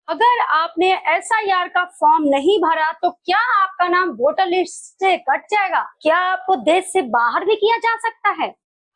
अगर आपने एसआईआर का फॉर्म नहीं भरा तो क्या आपका नाम वोटर लिस्ट से कट जाएगा? क्या आपको देश से बाहर भी किया जा सकता है?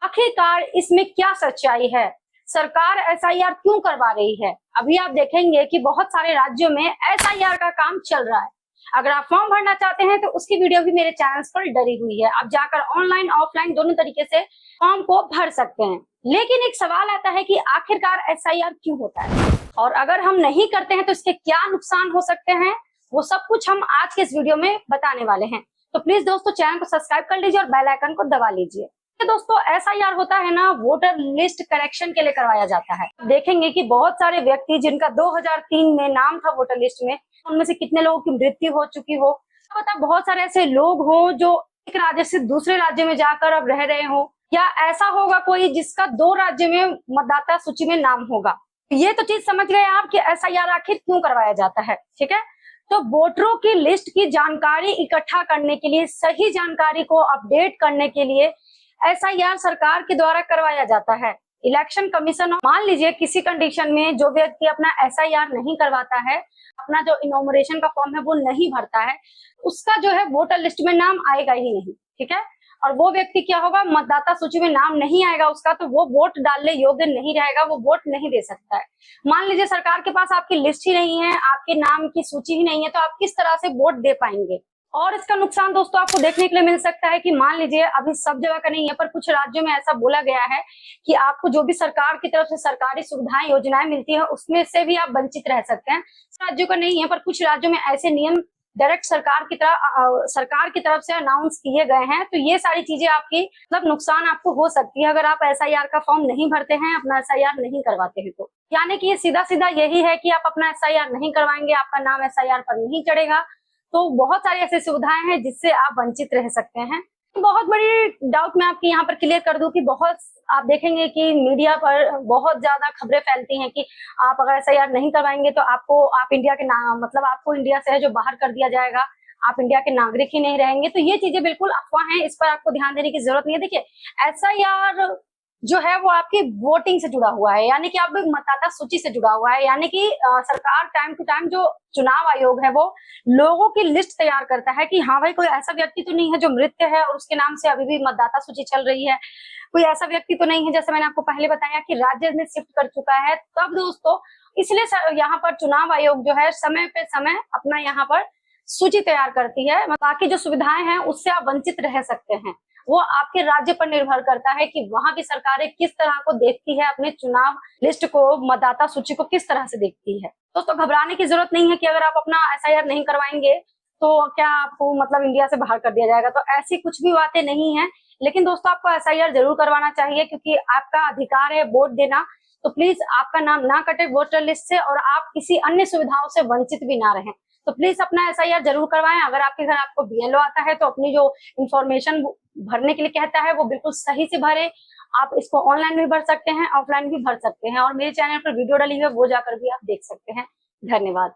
आखिरकार इसमें क्या सच्चाई है? सरकार एसआईआर क्यों करवा रही है? अभी आप देखेंगे कि बहुत सारे राज्यों में एसआईआर का काम चल रहा है। अगर आप फॉर्म भरना चाहते हैं तो उसकी वीडियो भी मेरे चैनल पर डली हुई है। आप जाकर ऑनलाइन ऑफलाइन दोनों तरीके से फॉर्म को भर सकते हैं। लेकिन एक सवाल आता है कि आखिरकार एसआईआर क्यों होता है और अगर हम नहीं करते हैं तो इसके क्या नुकसान हो सकते हैं, वो सब कुछ हम आज के इस वीडियो में बताने वाले हैं। तो प्लीज दोस्तों चैनल को सब्सक्राइब कर लीजिए और बेल आइकन को दबा लीजिए। तो दोस्तों एसआईआर होता है ना, वोटर लिस्ट करेक्शन के लिए करवाया जाता है। देखेंगे कि बहुत सारे व्यक्ति जिनका 2003 में नाम था वोटर लिस्ट में, उनमें से कितने लोगों की मृत्यु हो चुकी हो, पता बहुत सारे ऐसे लोग हो जो एक राज्य से दूसरे राज्य में जाकर अब रह रहे हो, या ऐसा होगा कोई जिसका 2 राज्य में मतदाता सूची में नाम होगा। ये तो चीज समझ गए आप कि एसआईआर आखिर क्यों करवाया जाता है। ठीक है, तो वोटरों की लिस्ट की जानकारी इकट्ठा करने के लिए, सही जानकारी को अपडेट करने के लिए एसआईआर सरकार के द्वारा करवाया जाता है। इलेक्शन कमीशन, मान लीजिए किसी कंडीशन में जो व्यक्ति अपना एसआईआर नहीं करवाता है, अपना जो इनॉमिनेशन का फॉर्म है वो नहीं भरता है, उसका जो है वोटर लिस्ट में नाम आएगा ही नहीं। ठीक है, और वो व्यक्ति क्या होगा, मतदाता सूची में नाम नहीं आएगा उसका, तो वो वोट डालने योग्य नहीं रहेगा, वो वोट नहीं दे सकता है। मान लीजिए सरकार के पास आपकी लिस्ट ही नहीं है, आपके नाम की सूची ही नहीं है, तो आप किस तरह से वोट दे पाएंगे। और इसका नुकसान दोस्तों आपको देखने के लिए मिल सकता है कि मान लीजिए अभी सब जगह का नहीं है पर कुछ राज्यों में ऐसा बोला गया है कि आपको जो भी सरकार की तरफ से सरकारी सुविधाएं योजनाएं मिलती है उसमें से भी आप वंचित रह सकते हैं। राज्यों का नहीं है पर कुछ राज्यों में ऐसे नियम डायरेक्ट सरकार की तरफ से अनाउंस किए गए हैं। तो ये सारी चीजें आपकी मतलब नुकसान आपको हो सकती है अगर आप एसआईआर का फॉर्म नहीं भरते हैं, अपना एसआईआर नहीं करवाते हैं। तो यानी कि ये सीधा सीधा यही है कि आप अपना एसआईआर नहीं करवाएंगे, आपका नाम एसआईआर पर नहीं चढ़ेगा, तो बहुत सारी ऐसी सुविधाएं हैं जिससे आप वंचित रह सकते हैं। बहुत बड़ी डाउट मैं आपकी यहाँ पर क्लियर कर दूं कि बहुत आप देखेंगे कि मीडिया पर बहुत ज्यादा खबरें फैलती हैं कि आप अगर एसआईआर नहीं करवाएंगे तो आप इंडिया के नाम मतलब आपको इंडिया से है जो बाहर कर दिया जाएगा, आप इंडिया के नागरिक ही नहीं रहेंगे। तो ये चीजें बिल्कुल अफवाह हैं, इस पर आपको ध्यान देने की जरूरत नहीं है। देखिए एसआईआर जो है वो आपकी वोटिंग से जुड़ा हुआ है, यानी कि आप मतदाता सूची से जुड़ा हुआ है, यानी कि सरकार टाइम टू टाइम जो चुनाव आयोग है वो लोगों की लिस्ट तैयार करता है कि हाँ भाई कोई ऐसा व्यक्ति तो नहीं है जो मृत है और उसके नाम से अभी भी मतदाता सूची चल रही है, कोई ऐसा व्यक्ति तो नहीं है जैसे मैंने आपको पहले बताया कि राज्य में शिफ्ट कर चुका है। तब दोस्तों इसलिए यहाँ पर चुनाव आयोग जो है समय पे समय अपना यहाँ पर सूची तैयार करती है। बाकी जो सुविधाएं हैं उससे आप वंचित रह सकते हैं, वो आपके राज्य पर निर्भर करता है कि वहां की सरकारें किस तरह को देखती है, अपने चुनाव लिस्ट को, मतदाता सूची को किस तरह से देखती है। दोस्तों घबराने की जरूरत नहीं है कि अगर आप अपना एसआईआर नहीं करवाएंगे तो क्या आपको मतलब इंडिया से बाहर कर दिया जाएगा, तो ऐसी कुछ भी बातें नहीं है। लेकिन दोस्तों आपको एसआईआर जरूर करवाना चाहिए क्योंकि आपका अधिकार है वोट देना। तो प्लीज आपका नाम ना कटे वोटर लिस्ट से और आप किसी अन्य सुविधाओं से वंचित भी ना रहें। तो प्लीज अपना एसआईआर जरूर करवाएं। अगर आपके घर आपको बीएलओ आता है तो अपनी जो इंफॉर्मेशन भरने के लिए कहता है वो बिल्कुल सही से भरे। आप इसको ऑनलाइन भी भर सकते हैं, ऑफलाइन भी भर सकते हैं, और मेरे चैनल पर वीडियो डली है वो जाकर भी आप देख सकते हैं। धन्यवाद।